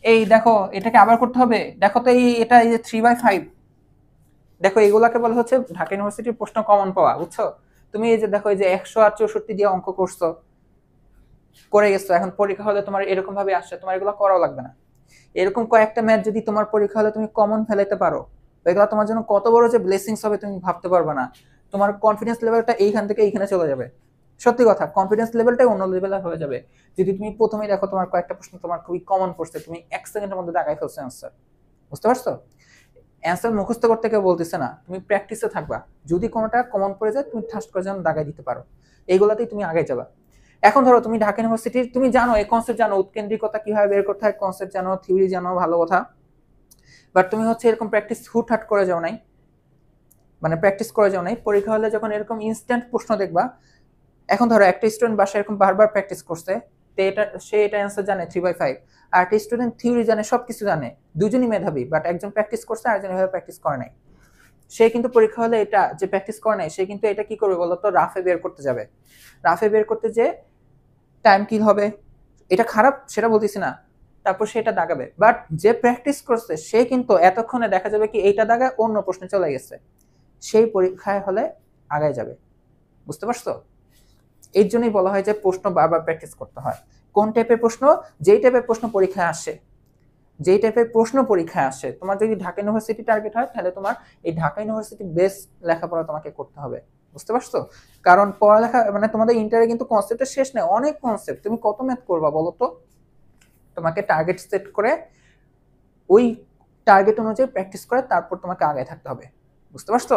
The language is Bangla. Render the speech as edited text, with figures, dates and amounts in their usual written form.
এই দেখো এটাকে আবার করতে হবে, দেখো তো এটা এই যে 3/5, দেখো এগুলাকে বলা হচ্ছে ঢাকা ইউনিভার্সিটির প্রশ্ন কমন পাওয়া, বুঝছো? তুমি এই যে দেখো এই যে 164 দিয়ে অঙ্ক করছো, করে গেছো, এখন পরীক্ষা হলে তোমার এরকম ভাবে আসছে, তোমার এগুলো করাও লাগবে না। এরকম কয়েকটা ম্যাথ যদি তোমার পরীক্ষা হলে তুমি কমন ফেলাইতে পারো, এগুলো তোমার জন্য কত বড় যে ব্লেসিংস হবে তুমি ভাবতে পারবে না। তোমার কনফিডেন্স লেভেলটা এইখান থেকে এইখানে চলে যাবে। সত্যি কথা, কনফিডেন্স লেভেলটাই অন্য লেভেলে হয়ে যাবে যদি তুমি প্রথমেই দেখো তোমার কয়েকটা প্রশ্ন তোমার খুবই কমন পড়ছে, তুমি 1 সেকেন্ডের মধ্যে দাগাই ফেলছো অ্যান্সার। বুঝতে পারছো? অ্যান্সার মুখস্থ করতে কেউ বলতেছে না, তুমি প্র্যাকটিসে থাকবা। যদি কোনোটা কমন পড়ে যায় তুমি ঠাস করে যেন দাগাই দিতে পারো, এইগুলাতেই তুমি আগে যাবা। এখন ধরো তুমি ঢাকা ইউনিভার্সিটির তুমি জানো এই কনসেপ্ট জানো, উৎকেন্দ্রিকতা কিভাবে বের করতে হয় কনসেপ্ট জানো, থিওরি জানো, ভালো কথা। বাট তুমি হচ্ছে এরকম প্র্যাকটিস হুটহাট করে যাও নাই, মানে প্র্যাকটিস করে যাও নাই, পরীক্ষা হলে যখন এরকম ইনস্ট্যান্ট প্রশ্ন দেখবা। এখন ধরো একটা স্টুডেন্ট বাসায় এরকম বারবার প্র্যাকটিস করছে, তো এটা সে এটা অ্যান্সার জানে 3/5, আর একটা স্টুডেন্ট থিওরি জানে, সবকিছু জানে, দুজনই মেধাবী, বাট একজন প্র্যাকটিস করছে আরেকজন এভাবে প্র্যাকটিস করে নাই। সে কিন্তু পরীক্ষা হলে এটা যে প্র্যাকটিস করে নাই সে কিন্তু এটা কি করবে বলতো, রাফে বের করতে যাবে। রাফে বের করতে যে টাইম কিল হবে, এটা খারাপ সেটা বলতেছি না, তারপর সেটা দাগাবে। বাট যে প্র্যাকটিস করছে সে কিন্তু এতক্ষণে দেখা যাবে কি এইটা দাগায় অন্য প্রশ্নে চলে গেছে, সেই পরীক্ষায় হলে আগায় যাবে। বুঝতে পারছো? এর জন্যই বলা হয় যে প্রশ্ন বারবার প্র্যাকটিস করতে হয়। কোন টাইপের প্রশ্ন? যেই টাইপের প্রশ্ন পরীক্ষায় আসে, যেই টাইপের প্রশ্ন পরীক্ষায় আসে, তোমার যদি ঢাকা ইউনিভার্সিটি টার্গেট হয় তাহলে তোমার এই ঢাকা ইউনিভার্সিটি বেস লেখাপড়া তোমাকে করতে হবে। বুঝতে পারছো? কারণ পড়ালেখা মানে তোমাদের ইন্টারে কিন্তু কনসেপ্টের শেষ নেই, অনেক কনসেপ্ট, তুমি কত ম্যাথ করবা বলো তো? তোমাকে টার্গেট সেট করে ওই টার্গেট অনুযায়ী প্র্যাকটিস করে তারপর তোমাকে আগে থাকতে হবে। বুঝতে পারছো?